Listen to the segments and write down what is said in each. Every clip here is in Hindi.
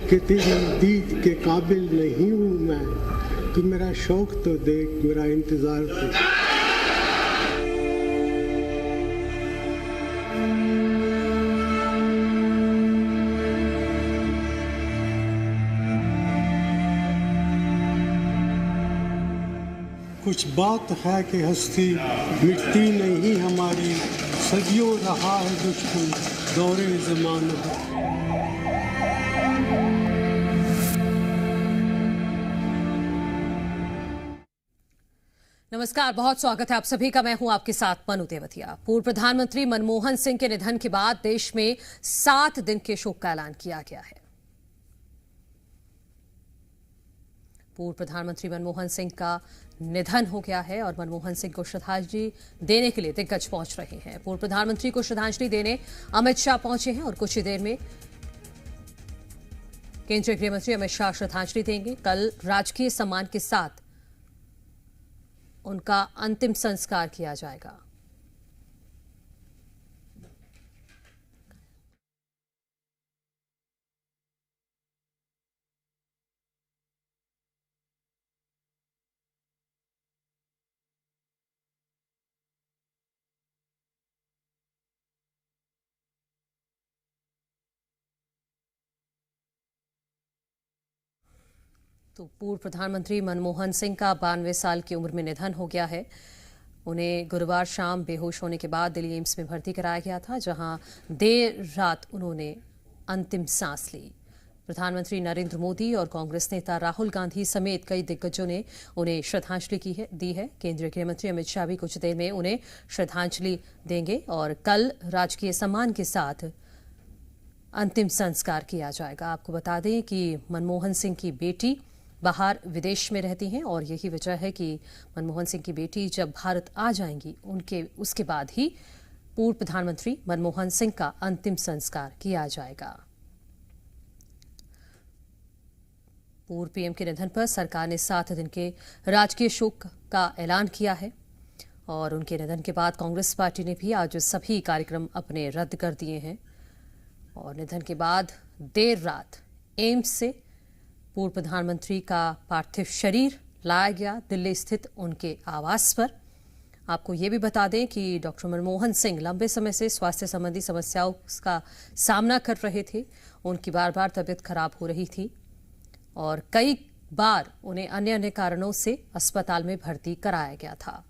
कि तेरी दीद के काबिल नहीं हूँ मैं, तू मेरा शौक तो देख, मेरा इंतजार देख। कुछ बात है कि हस्ती मिटती नहीं हमारी, सदियों रहा है दुश्मन दौरे ज़माना। नमस्कार, बहुत स्वागत है आप सभी का। मैं हूं आपके साथ मनु तेवतिया। पूर्व प्रधानमंत्री मनमोहन सिंह के निधन के बाद देश में 7 दिन के शोक का ऐलान किया गया है। पूर्व प्रधानमंत्री मनमोहन सिंह का निधन हो गया है और मनमोहन सिंह को श्रद्धांजलि देने के लिए दिग्गज पहुंच रहे हैं। पूर्व प्रधानमंत्री को श्रद्धांजलि देने अमित शाह पहुंचे हैं और कुछ ही देर में केंद्रीय गृह मंत्री अमित शाह श्रद्धांजलि देंगे। कल राजकीय सम्मान के साथ उनका अंतिम संस्कार किया जाएगा। तो पूर्व प्रधानमंत्री मनमोहन सिंह का 92 साल की उम्र में निधन हो गया है। उन्हें गुरुवार शाम बेहोश होने के बाद दिल्ली एम्स में भर्ती कराया गया था, जहां देर रात उन्होंने अंतिम सांस ली। प्रधानमंत्री नरेंद्र मोदी और कांग्रेस नेता राहुल गांधी समेत कई दिग्गजों ने उन्हें श्रद्धांजलि दी है। केंद्रीय गृह मंत्री अमित शाह भी कुछ देर में उन्हें श्रद्धांजलि देंगे और कल राजकीय सम्मान के साथ अंतिम संस्कार किया जाएगा। आपको बता दें कि मनमोहन सिंह की बेटी बाहर विदेश में रहती हैं और यही वजह है कि मनमोहन सिंह की बेटी जब भारत आ जाएंगी उसके बाद ही पूर्व प्रधानमंत्री मनमोहन सिंह का अंतिम संस्कार किया जाएगा। पूर्व पीएम के निधन पर सरकार ने 7 दिन के राजकीय शोक का ऐलान किया है और उनके निधन के बाद कांग्रेस पार्टी ने भी आज सभी कार्यक्रम अपने रद्द कर दिए हैं। और निधन के बाद देर रात एम्स से पूर्व प्रधानमंत्री का पार्थिव शरीर लाया गया दिल्ली स्थित उनके आवास पर। आपको ये भी बता दें कि डॉक्टर मनमोहन सिंह लंबे समय से स्वास्थ्य संबंधी समस्याओं का सामना कर रहे थे। उनकी बार बार तबीयत खराब हो रही थी और कई बार उन्हें अन्य अन्य कारणों से अस्पताल में भर्ती कराया गया था,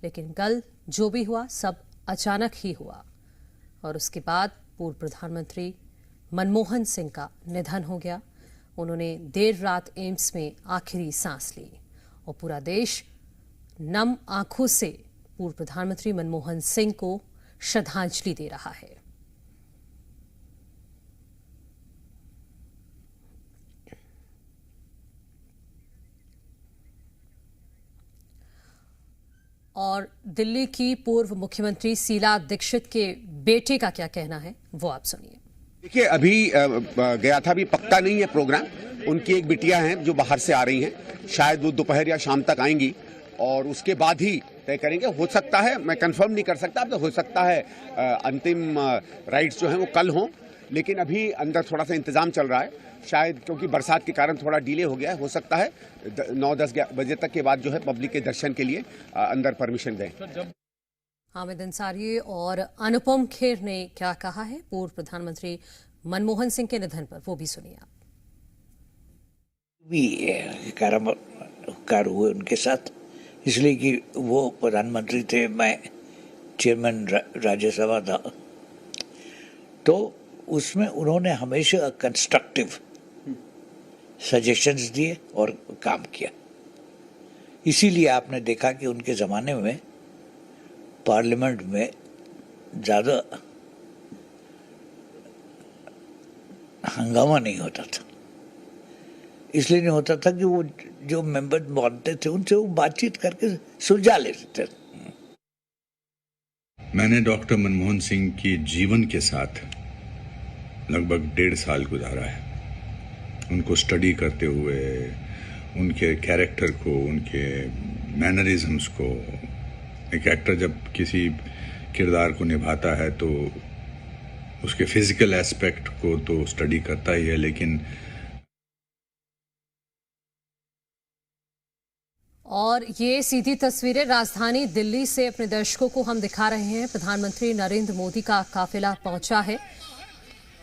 लेकिन कल जो भी हुआ सब अचानक ही हुआ और उसके बाद पूर्व प्रधानमंत्री मनमोहन सिंह का निधन हो गया। उन्होंने देर रात एम्स में आखिरी सांस ली और पूरा देश नम आंखों से पूर्व प्रधानमंत्री मनमोहन सिंह को श्रद्धांजलि दे रहा है। और दिल्ली की पूर्व मुख्यमंत्री शीला दीक्षित के बेटे का क्या कहना है वो आप सुनिए। देखिए, अभी गया था, अभी पक्का नहीं है प्रोग्राम। उनकी एक बिटिया हैं जो बाहर से आ रही हैं, शायद वो दोपहर या शाम तक आएंगी और उसके बाद ही तय करेंगे। हो सकता है, मैं कंफर्म नहीं कर सकता, अब तो हो सकता है अंतिम राइट्स जो हैं वो कल हों, लेकिन अभी अंदर थोड़ा सा इंतजाम चल रहा है। शायद क्योंकि बरसात के कारण थोड़ा डिले हो गया है, हो सकता है 9-10 बजे तक के बाद जो है पब्लिक के दर्शन के लिए अंदर परमिशन दें। हामिद अंसारी और अनुपम खेर ने क्या कहा है पूर्व प्रधानमंत्री मनमोहन सिंह के निधन पर, वो भी सुनिए आप। भी कार हुए उनके साथ, इसलिए कि वो प्रधानमंत्री थे, मैं चेयरमैन राज्यसभा था, तो उसमें उन्होंने हमेशा कंस्ट्रक्टिव सजेशंस दिए और काम किया। इसीलिए आपने देखा कि उनके ज़माने में पार्लियामेंट में ज़्यादा हंगामा नहीं होता था। इसलिए नहीं होता था कि वो जो मेंबर बनते थे उनसे वो बातचीत करके सुलझा लेते थे। मैंने डॉक्टर मनमोहन सिंह की जीवन के साथ लगभग 1.5 साल गुजारा है। उनको स्टडी करते हुए, उनके कैरेक्टर को, उनके मैनरिज्म्स को। एक एक्टर जब किसी किरदार को निभाता है तो उसके फिजिकल एस्पेक्ट को तो स्टडी करता ही है, लेकिन और ये सीधी तस्वीरें राजधानी दिल्ली से अपने दर्शकों को हम दिखा रहे हैं। प्रधानमंत्री नरेंद्र मोदी का काफिला पहुंचा है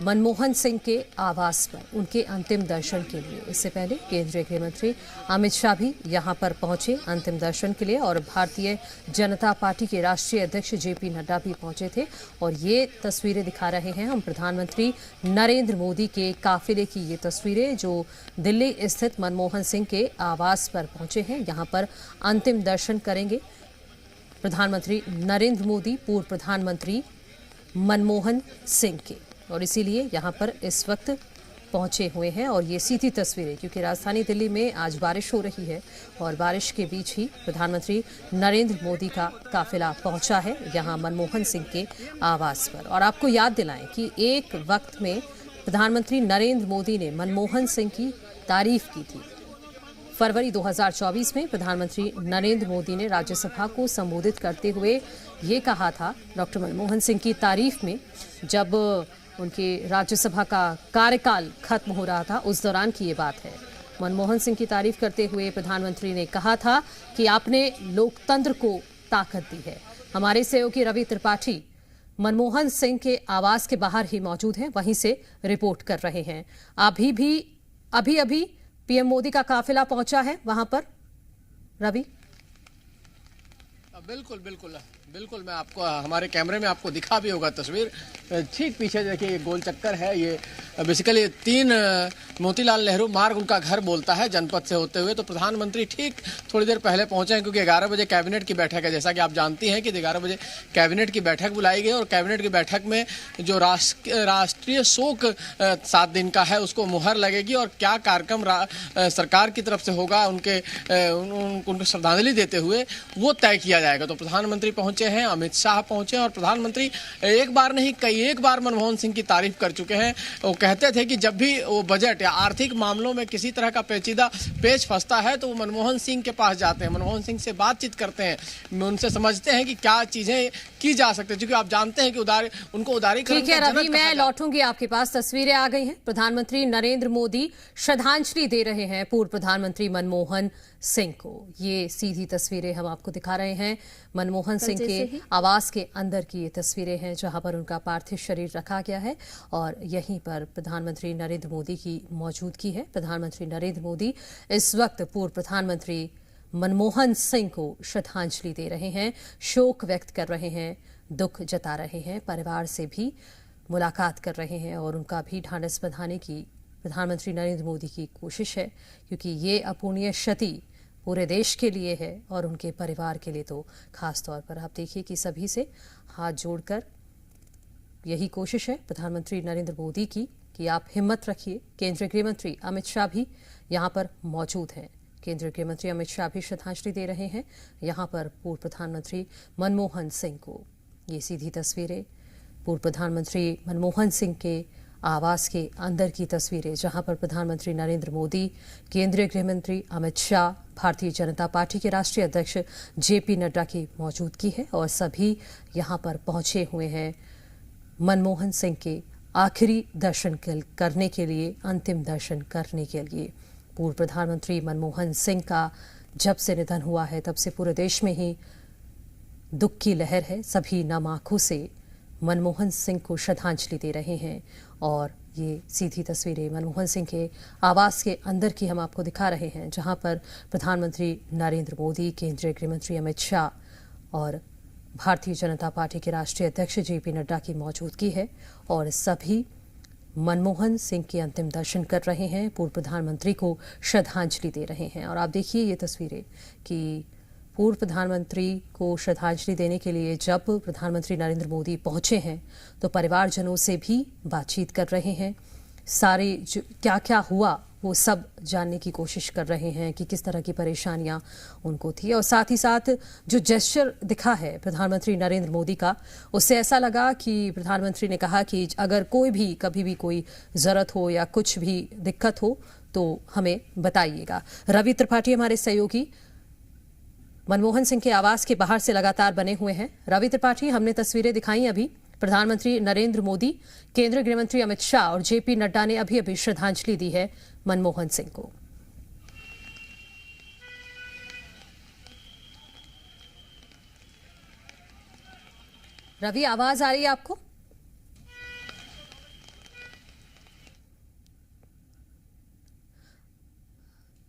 मनमोहन सिंह के आवास पर उनके अंतिम दर्शन के लिए। इससे पहले केंद्रीय गृह मंत्री अमित शाह भी यहां पर पहुंचे अंतिम दर्शन के लिए और भारतीय जनता पार्टी के राष्ट्रीय अध्यक्ष जेपी नड्डा भी पहुंचे थे। और ये तस्वीरें दिखा रहे हैं हम प्रधानमंत्री नरेंद्र मोदी के काफिले की, ये तस्वीरें जो दिल्ली स्थित मनमोहन सिंह के आवास पर पहुंचे हैं। यहाँ पर अंतिम दर्शन करेंगे प्रधानमंत्री नरेंद्र मोदी पूर्व प्रधानमंत्री मनमोहन सिंह के, और इसीलिए यहाँ पर इस वक्त पहुंचे हुए हैं। और ये सीधी तस्वीरें, क्योंकि राजधानी दिल्ली में आज बारिश हो रही है और बारिश के बीच ही प्रधानमंत्री नरेंद्र मोदी का काफिला पहुंचा है यहाँ मनमोहन सिंह के आवास पर। और आपको याद दिलाएं कि एक वक्त में प्रधानमंत्री नरेंद्र मोदी ने मनमोहन सिंह की तारीफ की थी। फरवरी 2024 में प्रधानमंत्री नरेंद्र मोदी ने राज्यसभा को संबोधित करते हुए ये कहा था, डॉक्टर मनमोहन सिंह की तारीफ में, जब उनके राज्यसभा का कार्यकाल खत्म हो रहा था उस दौरान की ये बात है। मनमोहन सिंह की तारीफ करते हुए प्रधानमंत्री ने कहा था कि आपने लोकतंत्र को ताकत दी है। हमारे सहयोगी रवि त्रिपाठी मनमोहन सिंह के आवास के बाहर ही मौजूद हैं, वहीं से रिपोर्ट कर रहे हैं। अभी पीएम मोदी का काफिला पहुंचा है वहां पर। रवि, बिल्कुल मैं आपको हमारे कैमरे में आपको दिखा भी होगा तस्वीर। ठीक पीछे देखिए ये गोल चक्कर है, ये बेसिकली 3 मोतीलाल नेहरू मार्ग उनका घर बोलता है जनपद से होते हुए। तो प्रधानमंत्री ठीक थोड़ी देर पहले पहुंचे हैं, क्योंकि 11 बजे कैबिनेट की बैठक है। जैसा कि आप जानती हैं कि 11 बजे कैबिनेट की बैठक बुलाई गई और कैबिनेट की बैठक में जो राष्ट्रीय शोक 7 दिन का है उसको मुहर लगेगी और क्या कार्यक्रम सरकार की तरफ से होगा उनको श्रद्धांजलि देते हुए वो तय किया जाएगा। तो प्रधानमंत्री पहुंचे हैं, अमित शाह पहुंचे और प्रधानमंत्री एक बार नहीं कई एक बार मनमोहन सिंह की तारीफ कर चुके हैं। वो कहते थे कि जब भी वो बजट या आर्थिक मामलों में किसी तरह का पेचीदा पेच फंसता है तो वो मनमोहन सिंह के पास जाते हैं, मनमोहन सिंह से बातचीत करते हैं, उनसे समझते हैं कि क्या चीजें की जा सकती है, क्योंकि आप जानते हैं कि उनको उदारीकरण। ठीक है रवि, मैं लौटूंगी आपके पास। तस्वीरें आ गई हैं, प्रधानमंत्री नरेंद्र मोदी श्रद्धांजलि दे रहे हैं पूर्व प्रधानमंत्री मनमोहन सिंह को। ये सीधी तस्वीरें हम आपको दिखा रहे हैं मनमोहन सिंह के आवास के अंदर की ये तस्वीरें हैं जहां पर उनका पार्थिव शरीर रखा गया है और यहीं पर प्रधानमंत्री नरेंद्र मोदी की मौजूदगी है। प्रधानमंत्री नरेंद्र मोदी इस वक्त पूर्व प्रधानमंत्री मनमोहन सिंह को श्रद्धांजलि दे रहे हैं, शोक व्यक्त कर रहे हैं, दुख जता रहे हैं, परिवार से भी मुलाकात कर रहे हैं और उनका भी ढांढस बंधाने की प्रधानमंत्री नरेंद्र मोदी की कोशिश है, क्योंकि ये अपूर्णीय क्षति पूरे देश के लिए है और उनके परिवार के लिए तो खास तौर पर। आप देखिए कि सभी से हाथ जोड़कर यही कोशिश है प्रधानमंत्री नरेंद्र मोदी की कि आप हिम्मत रखिए। केंद्रीय गृह मंत्री अमित शाह भी यहाँ पर मौजूद हैं। केंद्रीय गृह मंत्री अमित शाह भी श्रद्धांजलि दे रहे हैं यहाँ पर पूर्व प्रधानमंत्री मनमोहन सिंह को। ये सीधी तस्वीरें पूर्व प्रधानमंत्री मनमोहन सिंह के आवास के अंदर की तस्वीरें, जहां पर प्रधानमंत्री नरेंद्र मोदी, केंद्रीय गृह मंत्री अमित शाह, भारतीय जनता पार्टी के राष्ट्रीय अध्यक्ष जेपी नड्डा की मौजूदगी है और सभी यहां पर पहुंचे हुए हैं मनमोहन सिंह के आखिरी दर्शन करने के लिए, अंतिम दर्शन करने के लिए। पूर्व प्रधानमंत्री मनमोहन सिंह का जब से निधन हुआ है तब से पूरे देश में ही दुख की लहर है। सभी नम आंखों से मनमोहन सिंह को श्रद्धांजलि दे रहे हैं और ये सीधी तस्वीरें मनमोहन सिंह के आवास के अंदर की हम आपको दिखा रहे हैं, जहां पर प्रधानमंत्री नरेंद्र मोदी, केंद्रीय गृह मंत्री अमित शाह और भारतीय जनता पार्टी के राष्ट्रीय अध्यक्ष जेपी नड्डा की मौजूदगी है और सभी मनमोहन सिंह के अंतिम दर्शन कर रहे हैं, पूर्व प्रधानमंत्री को श्रद्धांजलि दे रहे हैं। और आप देखिए ये तस्वीरें कि पूर्व प्रधानमंत्री को श्रद्धांजलि देने के लिए जब प्रधानमंत्री नरेंद्र मोदी पहुंचे हैं तो परिवारजनों से भी बातचीत कर रहे हैं, सारे क्या क्या हुआ वो सब जानने की कोशिश कर रहे हैं कि किस तरह की परेशानियां उनको थी। और साथ ही साथ जो जेस्चर दिखा है प्रधानमंत्री नरेंद्र मोदी का, उससे ऐसा लगा कि प्रधानमंत्री ने कहा कि अगर कोई भी कभी भी कोई जरूरत हो या कुछ भी दिक्कत हो तो हमें बताइएगा। रवि त्रिपाठी हमारे सहयोगी मनमोहन सिंह के आवास के बाहर से लगातार बने हुए हैं। रवि त्रिपाठी, हमने तस्वीरें दिखाई अभी, प्रधानमंत्री नरेंद्र मोदी, केंद्रीय गृह मंत्री अमित शाह और जेपी नड्डा ने अभी अभी श्रद्धांजलि दी है मनमोहन सिंह को। रवि, आवाज आ रही है आपको?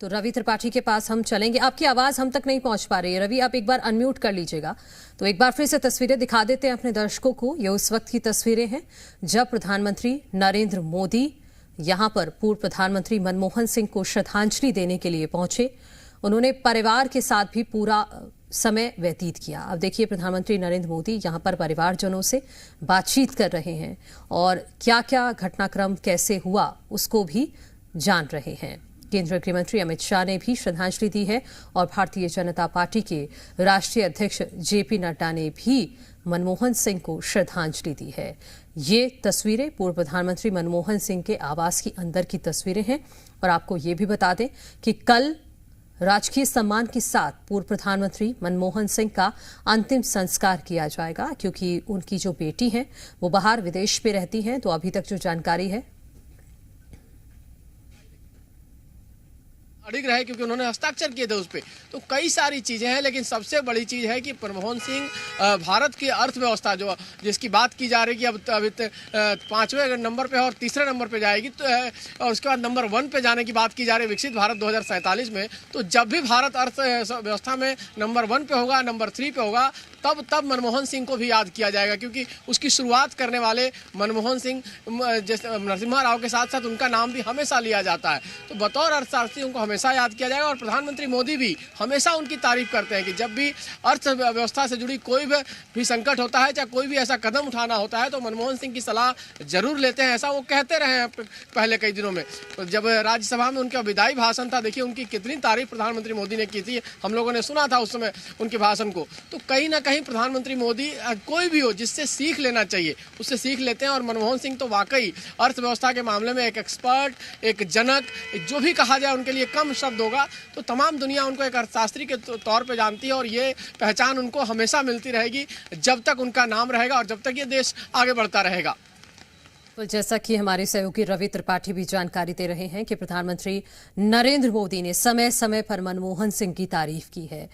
तो रवि त्रिपाठी के पास हम चलेंगे। आपकी आवाज हम तक नहीं पहुंच पा रही है रवि, आप एक बार अनम्यूट कर लीजिएगा। तो एक बार फिर से तस्वीरें दिखा देते हैं अपने दर्शकों को। ये उस वक्त की तस्वीरें हैं जब प्रधानमंत्री नरेंद्र मोदी यहां पर पूर्व प्रधानमंत्री मनमोहन सिंह को श्रद्धांजलि देने के लिए पहुंचे। उन्होंने परिवार के साथ भी पूरा समय व्यतीत किया। अब देखिए, प्रधानमंत्री नरेंद्र मोदी यहां पर परिवारजनों से बातचीत कर रहे हैं और क्या क्या घटनाक्रम कैसे हुआ उसको भी जान रहे हैं। केंद्रीय गृह मंत्री अमित शाह ने भी श्रद्धांजलि दी है और भारतीय जनता पार्टी के राष्ट्रीय अध्यक्ष जेपी नड्डा ने भी मनमोहन सिंह को श्रद्धांजलि दी है। ये तस्वीरें पूर्व प्रधानमंत्री मनमोहन सिंह के आवास की अंदर की तस्वीरें हैं। और आपको ये भी बता दें कि कल राजकीय सम्मान के साथ पूर्व प्रधानमंत्री मनमोहन सिंह का अंतिम संस्कार किया जाएगा, क्योंकि उनकी जो बेटी है वो बाहर विदेश में रहती हैं। तो अभी तक जो जानकारी है अड़िग रहे, क्योंकि उन्होंने हस्ताक्षर किए थे उस पर। तो कई सारी चीज़ें हैं, लेकिन सबसे बड़ी चीज़ है कि मनमोहन सिंह भारत की अर्थव्यवस्था जो जिसकी बात की जा रही है कि अभी 5वें नंबर पे और तीसरे नंबर पे जाएगी, तो और उसके बाद नंबर 1 पे जाने की बात की जा रही है विकसित भारत 2047 में। तो जब भी भारत अर्थव्यवस्था में नंबर 1 पे होगा, नंबर 3 पे होगा, तब मनमोहन सिंह को भी याद किया जाएगा, क्योंकि उसकी शुरुआत करने वाले मनमोहन सिंह जैसे नरसिम्हा राव के साथ साथ उनका नाम भी हमेशा लिया जाता है। तो बतौर अर्थशास्त्री उनको हमेशा याद किया जाएगा। और प्रधानमंत्री मोदी भी हमेशा उनकी तारीफ करते हैं कि जब भी अर्थव्यवस्था से जुड़ी कोई भी संकट होता है, चाहे कोई भी ऐसा कदम उठाना होता है, तो मनमोहन सिंह की सलाह जरूर लेते हैं। ऐसा वो कहते रहे हैं पहले कई दिनों में। तो जब राज्यसभा में उनका विदाई भाषण था, देखिए उनकी कितनी तारीफ प्रधानमंत्री मोदी ने की थी, हम लोगों ने सुना था उस समय उनके भाषण को। तो कहीं ना कहीं प्रधानमंत्री मोदी कोई भी हो जिससे सीख लेना चाहिए उससे सीख लेते हैं। और मनमोहन सिंह तो वाकई अर्थव्यवस्था के मामले में एक एक्सपर्ट, एक जनक, जो भी कहा जाए उनके लिए कम शब्द होगा। तो तमाम दुनिया उनको एक अर्थशास्त्री के तौर पे जानती है और ये पहचान उनको हमेशा मिलती रहेगी जब तक उनका नाम रहेगा और जब तक ये देश आगे बढ़ता रहेगा। तो जैसा कि हमारे सहयोगी रवि त्रिपाठी भी जानकारी दे रहे हैं कि प्रधानमंत्री नरेंद्र मोदी ने समय समय पर मनमोहन सिंह की तारीफ की है।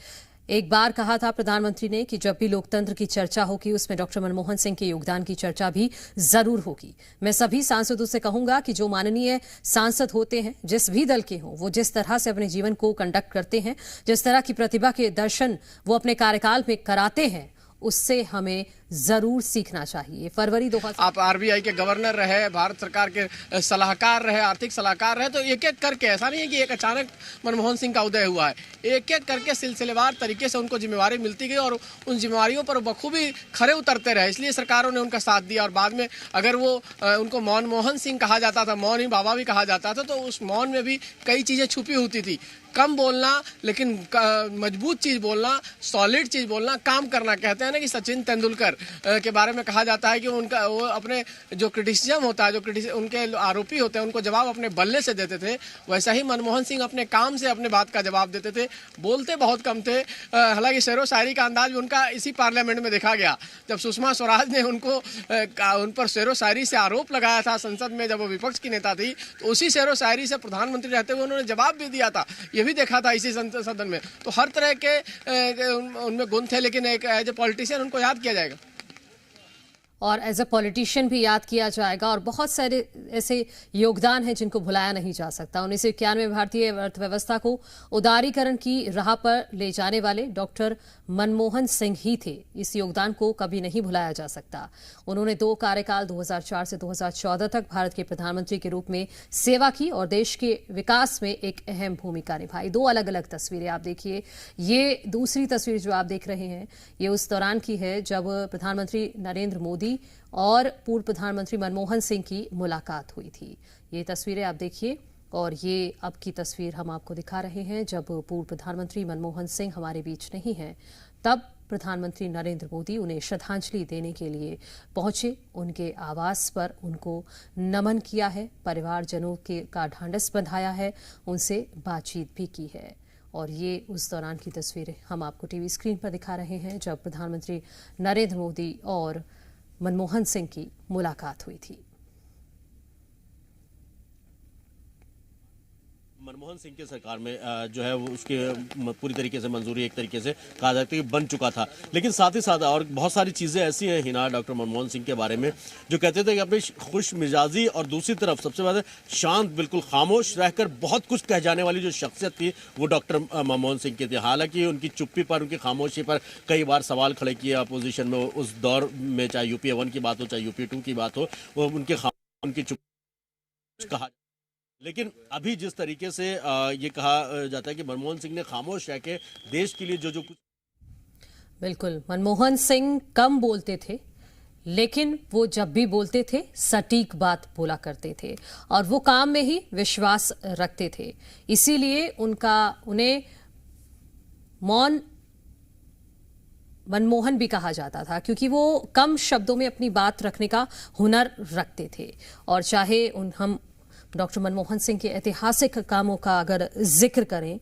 एक बार कहा था प्रधानमंत्री ने कि जब भी लोकतंत्र की चर्चा होगी उसमें डॉक्टर मनमोहन सिंह के योगदान की चर्चा भी जरूर होगी। मैं सभी सांसदों से कहूंगा कि जो माननीय सांसद होते हैं, जिस भी दल के हों, वो जिस तरह से अपने जीवन को कंडक्ट करते हैं, जिस तरह की प्रतिभा के दर्शन वो अपने कार्यकाल में कराते हैं, उससे हमें जरूर सीखना चाहिए। फरवरी 2000 आप आरबीआई के गवर्नर रहे, भारत सरकार के सलाहकार रहे, आर्थिक सलाहकार रहे, तो एक एक करके, ऐसा नहीं है कि एक अचानक मनमोहन सिंह का उदय हुआ है, एक एक करके सिलसिलेवार तरीके से उनको जिम्मेवारी मिलती गई और उन जिम्मेवारियों पर बखूबी खरे उतरते रहे। इसलिए सरकारों ने उनका साथ दिया। और बाद में अगर वो उनको मनमोहन सिंह कहा जाता था, मौन ही बाबा भी कहा जाता था, तो उस मौन में भी कई चीज़ें छुपी होती थी। कम बोलना लेकिन मजबूत चीज़ बोलना, सॉलिड चीज़ बोलना, काम करना। कहते हैं ना कि सचिन तेंदुलकर के बारे में कहा जाता है कि वो अपने जो क्रिटिसिज्म होता है, जो उनके आरोपी होते हैं, उनको जवाब अपने बल्ले से देते थे। वैसा ही मनमोहन सिंह अपने काम से अपने बात का जवाब देते थे। बोलते बहुत कम थे। हालांकि शेरो शायरी का अंदाज भी उनका इसी पार्लियामेंट में देखा गया, जब सुषमा स्वराज ने उन पर शेरो शायरी से आरोप लगाया था संसद में, जब वो विपक्ष की नेता थी, तो उसी शेरो शायरी से प्रधानमंत्री रहते हुए उन्होंने जवाब भी दिया था। ये भी देखा था इसी सदन में। तो हर तरह के उनमें गुण थे, लेकिन एक एज ए पॉलिटिशियन उनको याद किया जाएगा और एज अ पॉलिटिशियन भी याद किया जाएगा। और बहुत सारे ऐसे योगदान हैं जिनको भुलाया नहीं जा सकता। 1991 में भारतीय अर्थव्यवस्था को उदारीकरण की राह पर ले जाने वाले डॉक्टर मनमोहन सिंह ही थे। इस योगदान को कभी नहीं भुलाया जा सकता। उन्होंने 2 कार्यकाल 2004 से 2014 तक भारत के प्रधानमंत्री के रूप में सेवा की और देश के विकास में एक अहम भूमिका निभाई। 2 अलग अलग तस्वीरें आप देखिए। ये दूसरी तस्वीर जो आप देख रहे हैं, ये उस दौरान की है जब प्रधानमंत्री नरेंद्र मोदी और पूर्व प्रधानमंत्री मनमोहन सिंह की मुलाकात हुई थी। ये तस्वीरें आप देखिए। और ये अब की तस्वीर हम आपको दिखा रहे हैं जब पूर्व प्रधानमंत्री मनमोहन सिंह हमारे बीच नहीं हैं, तब प्रधानमंत्री नरेंद्र मोदी उन्हें श्रद्धांजलि देने के लिए पहुंचे। उनके आवास पर उनको नमन किया है, परिवारजनों का ढांढस बंधाया है, उनसे बातचीत भी की है। और ये उस दौरान की तस्वीरें हम आपको टीवी स्क्रीन पर दिखा रहे हैं जब प्रधानमंत्री नरेंद्र मोदी और मनमोहन सिंह की मुलाकात हुई थी। मनमोहन सिंह की सरकार में जो है वो उसके पूरी तरीके से मंजूरी एक तरीके से कहा जाता है कि बन चुका था। लेकिन साथ ही साथ और बहुत सारी चीज़ें ऐसी हैं हिना डॉक्टर मनमोहन सिंह के बारे में जो कहते थे कि अपनी खुश मिजाजी और दूसरी तरफ सबसे ज़्यादा शांत बिल्कुल खामोश रहकर बहुत कुछ कह जाने वाली जो शख्सियत थी वो डॉक्टर मनमोहन सिंह की थी। हालांकि उनकी चुप्पी पर, उनकी खामोशी पर कई बार सवाल खड़े किए अपोजिशन में उस दौर में, चाहे यूपीए 1 की बात हो चाहे यूपीए 2 की बात हो, वो उनकी चुप कहा। लेकिन अभी जिस तरीके से ये कहा जाता है कि मनमोहन सिंह ने खामोश रह के देश के लिए जो कुछ, बिल्कुल मनमोहन सिंह कम बोलते थे लेकिन वो जब भी बोलते थे सटीक बात बोला करते थे और वो काम में ही विश्वास रखते थे। इसीलिए उन्हें मौन मनमोहन भी कहा जाता था क्योंकि वो कम शब्दों में अपनी बात रखने का हुनर रखते थे। और चाहे हम डॉक्टर मनमोहन सिंह के ऐतिहासिक कामों का अगर जिक्र करें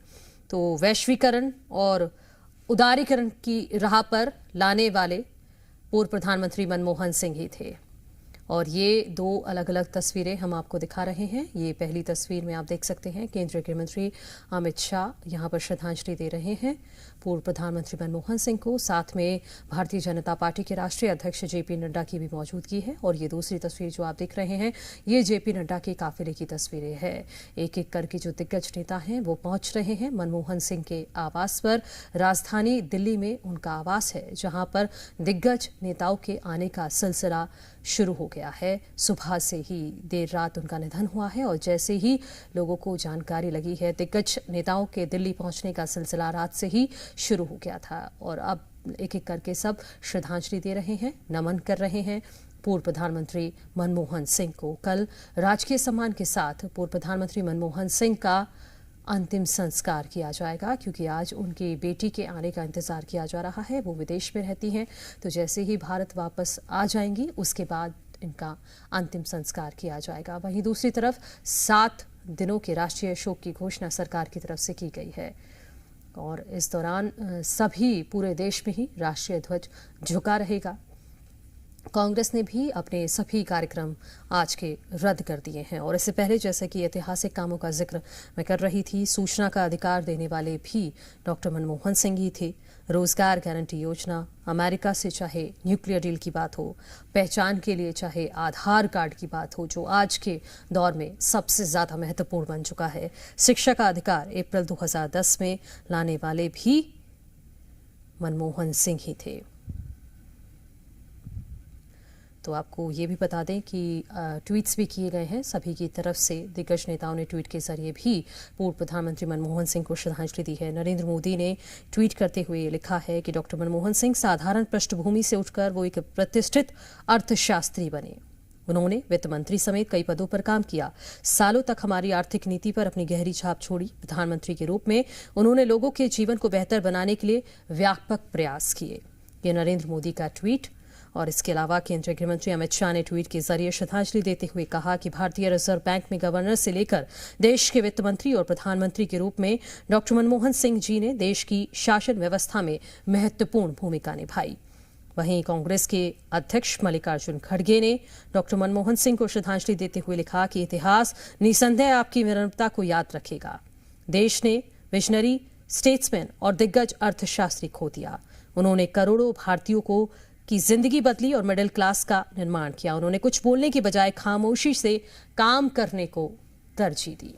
तो वैश्वीकरण और उदारीकरण की राह पर लाने वाले पूर्व प्रधानमंत्री मनमोहन सिंह ही थे। और ये दो अलग अलग तस्वीरें हम आपको दिखा रहे हैं। ये पहली तस्वीर में आप देख सकते हैं केंद्रीय गृह मंत्री अमित शाह यहां पर श्रद्धांजलि दे रहे हैं पूर्व प्रधानमंत्री मनमोहन सिंह को। साथ में भारतीय जनता पार्टी के राष्ट्रीय अध्यक्ष जेपी नड्डा की भी मौजूदगी है। और ये दूसरी तस्वीर जो आप देख रहे हैं ये जेपी नड्डा के काफिले की तस्वीरें हैं। एक एक करके जो दिग्गज नेता हैं वो पहुंच रहे हैं मनमोहन सिंह के आवास पर। राजधानी दिल्ली में उनका आवास है जहां पर दिग्गज नेताओं के आने का सिलसिला शुरू हो गया है। सुबह से ही देर रात उनका निधन हुआ है और जैसे ही लोगों को जानकारी लगी है दिग्गज नेताओं के दिल्ली पहुंचने का सिलसिला रात से ही शुरू हो गया था। और अब एक एक करके सब श्रद्धांजलि दे रहे हैं, नमन कर रहे हैं पूर्व प्रधानमंत्री मनमोहन सिंह को। कल राजकीय सम्मान के साथ पूर्व प्रधानमंत्री मनमोहन सिंह का अंतिम संस्कार किया जाएगा क्योंकि आज उनकी बेटी के आने का इंतजार किया जा रहा है। वो विदेश में रहती हैं तो जैसे ही भारत वापस आ जाएंगी उसके बाद इनका अंतिम संस्कार किया जाएगा। वहीं दूसरी तरफ 7 दिनों के राष्ट्रीय शोक की घोषणा सरकार की तरफ से की गई है और इस दौरान सभी पूरे देश में ही राष्ट्रीय ध्वज झुका रहेगा। कांग्रेस ने भी अपने सभी कार्यक्रम आज के रद्द कर दिए हैं। और इससे पहले जैसे कि ऐतिहासिक कामों का जिक्र मैं कर रही थी, सूचना का अधिकार देने वाले भी डॉक्टर मनमोहन सिंह ही थे। रोजगार गारंटी योजना, अमेरिका से चाहे न्यूक्लियर डील की बात हो, पहचान के लिए चाहे आधार कार्ड की बात हो जो आज के दौर में सबसे ज्यादा महत्वपूर्ण बन चुका है, शिक्षा का अधिकार अप्रैल 2010 में लाने वाले भी मनमोहन सिंह ही थे। तो आपको ये भी बता दें कि ट्वीट्स भी किए गए हैं सभी की तरफ से। दिग्गज नेताओं ने ट्वीट के जरिए भी पूर्व प्रधानमंत्री मनमोहन सिंह को श्रद्धांजलि दी है। नरेंद्र मोदी ने ट्वीट करते हुए लिखा है कि डॉक्टर मनमोहन सिंह साधारण पृष्ठभूमि से उठकर वो एक प्रतिष्ठित अर्थशास्त्री बने। उन्होंने वित्त मंत्री समेत कई पदों पर काम किया। सालों तक हमारी आर्थिक नीति पर अपनी गहरी छाप छोड़ी। प्रधानमंत्री के रूप में उन्होंने लोगों के जीवन को बेहतर बनाने के लिए व्यापक प्रयास किए। ये नरेंद्र मोदी का ट्वीट। और इसके अलावा केंद्रीय गृह मंत्री अमित शाह ने ट्वीट के जरिए श्रद्धांजलि देते हुए कहा कि भारतीय रिजर्व बैंक में गवर्नर से लेकर देश के वित्त मंत्री और प्रधानमंत्री के रूप में डॉक्टर मनमोहन सिंह जी ने देश की शासन व्यवस्था में महत्वपूर्ण भूमिका निभाई। वहीं कांग्रेस के अध्यक्ष मल्लिकार्जुन खड़गे ने डॉक्टर मनमोहन सिंह को श्रद्धांजलि देते हुए लिखा कि इतिहास निसंदेह आपकी विनम्रता को याद रखेगा। देश ने विजनरी, स्टेट्समैन और दिग्गज अर्थशास्त्री खो दिया। उन्होंने करोड़ों भारतीयों की जिंदगी बदली और मिडिल क्लास का निर्माण किया। उन्होंने कुछ बोलने की बजाय खामोशी से काम करने को तरजीह दी।